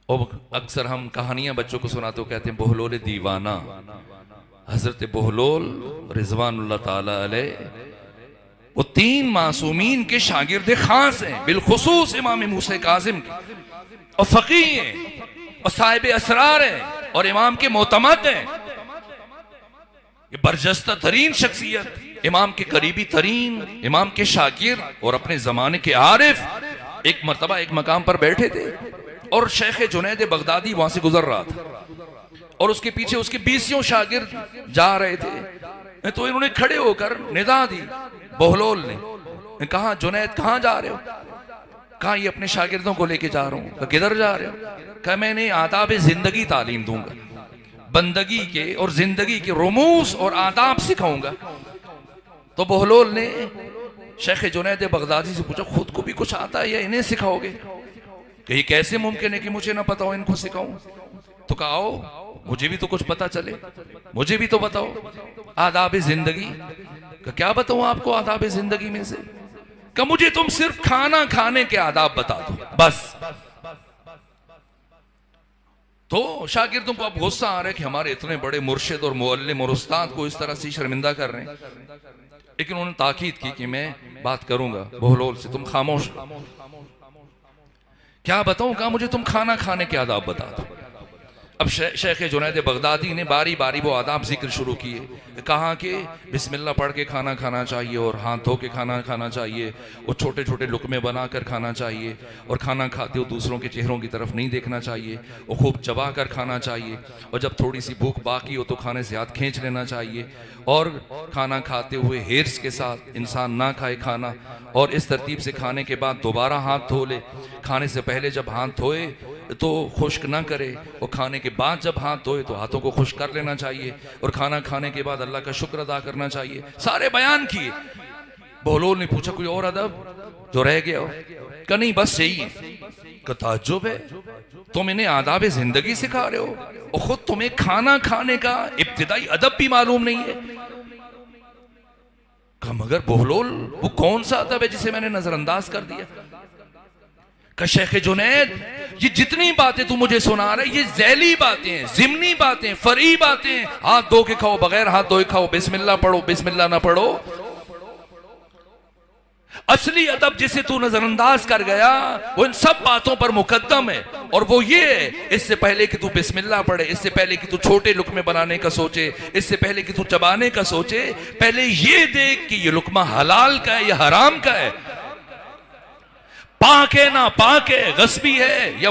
और अक्सर हम कहानियां बच्चों को सुनाते हो, कहते हैं बहलोल दीवाना। हजरत बहलोल रिजवानुल्लाह ताला अलैह वो तीन मासूमीन के शागिर्द खास हैं, बिलखुसूस इमाम मूसा काजिम के, और फकीह हैं और साहिब असरार हैं और इमाम के मोतमद हैं। ये बरजस्ता तरीन शख्सियत, इमाम के करीबी तरीन, इमाम के शागिर्द और अपने जमाने के आरिफ। एक मर्तबा एक मकाम पर बैठे थे और शेख जुनैद बगदादी वहां से गुजर रहा था और उसके पीछे उसके 20 शागिर्द जा रहे थे। तो इन्होंने खड़े होकर निदा दी, बहलोल ने कहा, जुनैद कहाँ जा रहे हो? कहा, ये अपने शागिर्दों को लेके जा रहा हूँ। किधर जा रहे हो? कहा, मैं इन्हें आदाब जिंदगी तालीम दूंगा, बंदगी के और जिंदगी के रुमूस और आदाब सिखाऊंगा। तो बहलोल ने शेख जुनैद बगदादी से पूछा, खुद को भी कुछ आता है या इन्हें सिखाओगे? कि ये कैसे मुमकिन है कि मुझे ना पता हो, इनको सिखाऊं? तो कहा, आओ मुझे भी तो कुछ पता चले, मुझे भी तो बताओ आदाब जिंदगी। क्या बताऊं आपको आदाब जिंदगी में से? कि मुझे तुम सिर्फ खाना खाने के आदाब बता दो बस। तो शागिर्दों को अब गुस्सा आ रहा है कि हमारे इतने बड़े मुर्शिद और मुअल्लिम और उस्ताद को इस तरह से शर्मिंदा कर रहे हैं। लेकिन उन्होंने ताकीद की कि मैं बात करूंगा बहलोल से, तुम खामोश। क्या बताऊं? कहा, मुझे तुम खाना खाने के आदाब बता दो। अब शेख जुनैद बगदादी ने बारी बारी वो आदाब जिक्र शुरू किए। कहा कि बिस्मिल्लाह पढ़ के खाना खाना चाहिए और हाथ धो के खाना खाना चाहिए और छोटे छोटे लुकमे बनाकर खाना चाहिए और खाना खाते हो दूसरों के चेहरों की तरफ नहीं देखना चाहिए और खूब चबा कर खाना चाहिए और जब थोड़ी सी भूख बाकी हो तो खाने से हाथ खींच लेना चाहिए और खाना खाते हुए हिर्स के साथ इंसान ना खाए खाना और इस तरतीब से खाने के बाद दोबारा हाथ धो ले। खाने से पहले जब हाथ धोए तो खुश्क ना करे और खाने के बाद जब हाथ धोए तो हाथों को खुश्क कर लेना चाहिए और खाना खाने के बाद अल्लाह का शुक्र अदा करना चाहिए। सारे बयान किए। बहलोल ने पूछा, कोई और अदब जो रह गया हो? का नहीं, बस यही है। का ताज्जुब है, तुम इन्हें आदाब जिंदगी सिखा रहे हो और खुद तुम्हें खाना खाने का इब्तिदाई अदब भी मालूम नहीं है। का मगर बहलोल वो कौन सा अदब है जिसे मैंने नजरअंदाज कर दिया? का शेख जुनैद, ये जितनी बातें तू मुझे सुना रहा है ये ज़ैली बातें हैं, ज़िमनी बातें, फरी बातें। हाथ धो के खाओ, बगैर हाथ धोए खाओ, बिस्मिल्लाह पढ़ो, बिस्मिल्लाह ना पढ़ो। असली अदब जिसे तू नजरअंदाज कर गया वो इन सब बातों पर मुकद्दम है और वो ये है, इससे पहले कि तू बिस्मिल्लाह पढ़े, इससे पहले कि तू छोटे लुकमे बनाने का सोचे, इससे पहले कि तू चबाने का सोचे, पहले ये देख कि ये लुकमा हलाल का है या हराम का है, पाक है ना पाक है, गस्बी है या